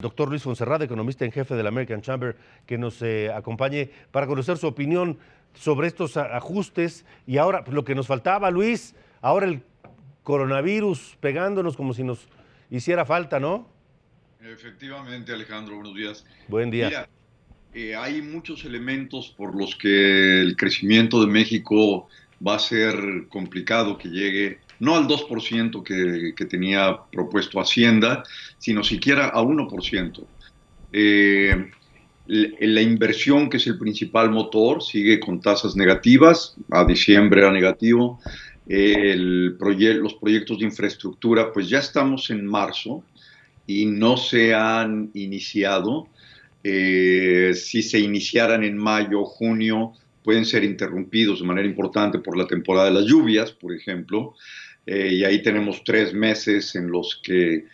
Doctor Luis Fonserrada, economista en jefe de la American Chamber, que nos acompañe para conocer su opinión sobre estos ajustes. Y ahora, pues, lo que nos faltaba, Luis, ahora el coronavirus pegándonos como si nos hiciera falta, ¿no? Efectivamente, Alejandro, buenos días. Buen día. Mira, hay muchos elementos por los que el crecimiento de México va a ser complicado que llegue, no al 2% que tenía propuesto Hacienda, sino siquiera a 1%. Eh, la inversión, que es el principal motor, sigue con tasas negativas, a diciembre era negativo. Los proyectos de infraestructura, pues ya estamos en marzo y no se han iniciado. Si se iniciaran en mayo, junio, pueden ser interrumpidos de manera importante por la temporada de las lluvias, por ejemplo, y ahí tenemos 3 meses en los que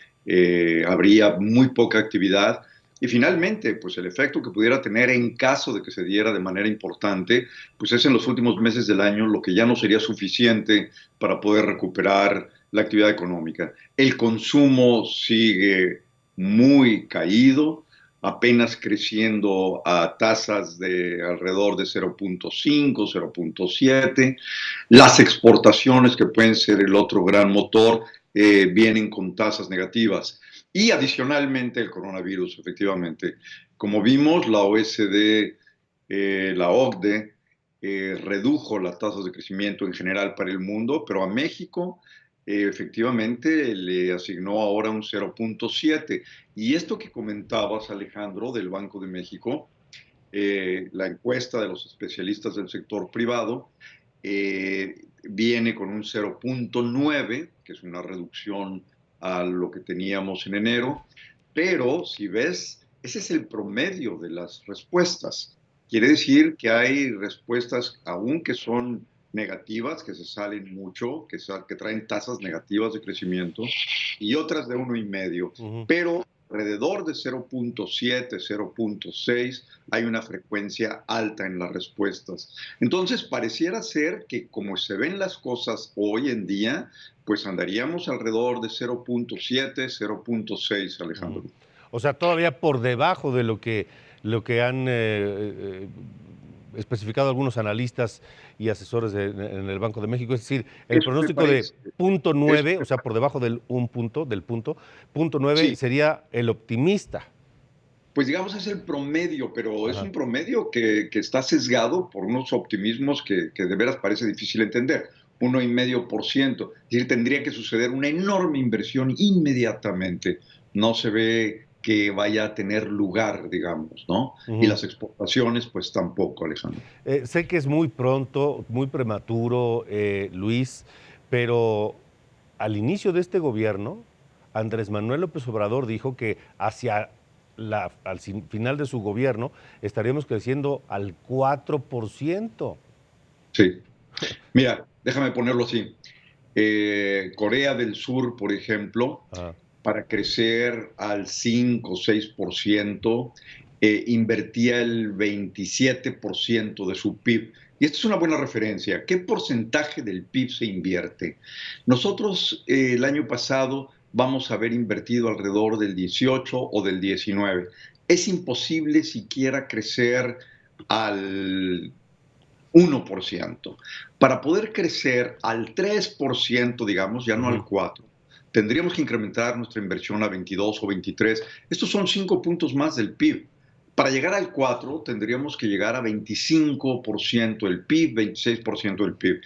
habría muy poca actividad. Y finalmente, pues el efecto que pudiera tener en caso de que se diera de manera importante, pues es en los últimos meses del año lo que ya no sería suficiente para poder recuperar la actividad económica. El consumo sigue muy caído, apenas creciendo a tasas de alrededor de 0.5, 0.7. Las exportaciones, que pueden ser el otro gran motor, vienen con tasas negativas. Y adicionalmente el coronavirus, efectivamente. Como vimos, la OSD, la OCDE, redujo las tasas de crecimiento en general para el mundo, pero a México efectivamente le asignó ahora un 0.7. Y esto que comentabas, Alejandro, del Banco de México, la encuesta de los especialistas del sector privado, viene con un 0.9, que es una reducción a lo que teníamos en enero, pero si ves, ese es el promedio de las respuestas. Quiere decir que hay respuestas aún que son negativas, que se salen mucho, que traen tasas negativas de crecimiento, y otras de 1,5, Ujú. pero alrededor de 0.7, 0.6 hay una frecuencia alta en las respuestas. Entonces, pareciera ser que como se ven las cosas hoy en día, pues andaríamos alrededor de 0.7, 0.6, Ujú. Alejandro. O sea, todavía por debajo de lo que han especificado algunos analistas y asesores en el Banco de México. Es decir, el Eso me pronóstico de parece, punto eso 9, o me sea, parece. por debajo punto 9 Sí, sería el optimista. pues digamos es el promedio, pero es Ajá. un promedio que está sesgado por unos optimismos que de veras parece difícil entender. 1,5%. Es decir, tendría que suceder una enorme inversión inmediatamente. No se ve que vaya a tener lugar, digamos, ¿no? Y Ujú. las exportaciones, pues tampoco, Alejandro. Sé que es muy pronto, muy prematuro, Luis, pero al inicio de este gobierno, Andrés Manuel López Obrador dijo que hacia final de su gobierno estaríamos creciendo al 4%. Sí. Mira, déjame ponerlo así. Corea del Sur, por ejemplo, Ajá. para crecer al 5 o 6%, invertía el 27% de su PIB. Y esta es una buena referencia. ¿Qué porcentaje del PIB se invierte? Nosotros el año pasado vamos a haber invertido alrededor del 18 o del 19. Es imposible siquiera crecer al 1%. Para poder crecer al 3%, digamos, ya no al Ujú. 4%, tendríamos que incrementar nuestra inversión a 22 o 23. Estos son 5 puntos más del PIB. Para llegar al 4 tendríamos que llegar a 25% del PIB, 26% del PIB.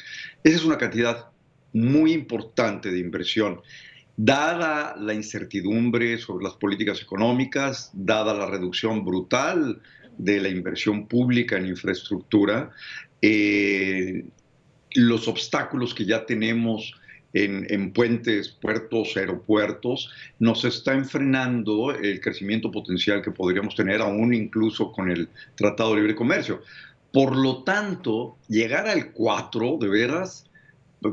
Esa es una cantidad muy importante de inversión. Dada la incertidumbre sobre las políticas económicas, dada la reducción brutal de la inversión pública en infraestructura, eh, los obstáculos que ya tenemos en puentes, puertos, aeropuertos, nos está enfrenando el crecimiento potencial que podríamos tener aún incluso con el Tratado de Libre Comercio. Por lo tanto, llegar al 4, de veras,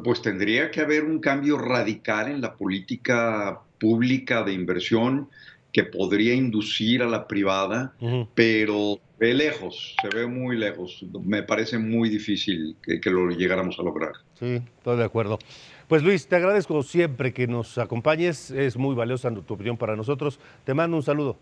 pues tendría que haber un cambio radical en la política pública de inversión que podría inducir a la privada, Ujú. pero ve lejos, se ve muy lejos. Me parece muy difícil que lo llegáramos a lograr. Sí, estoy de acuerdo. Pues Luis, te agradezco siempre que nos acompañes. Es muy valiosa tu opinión para nosotros. Te mando un saludo.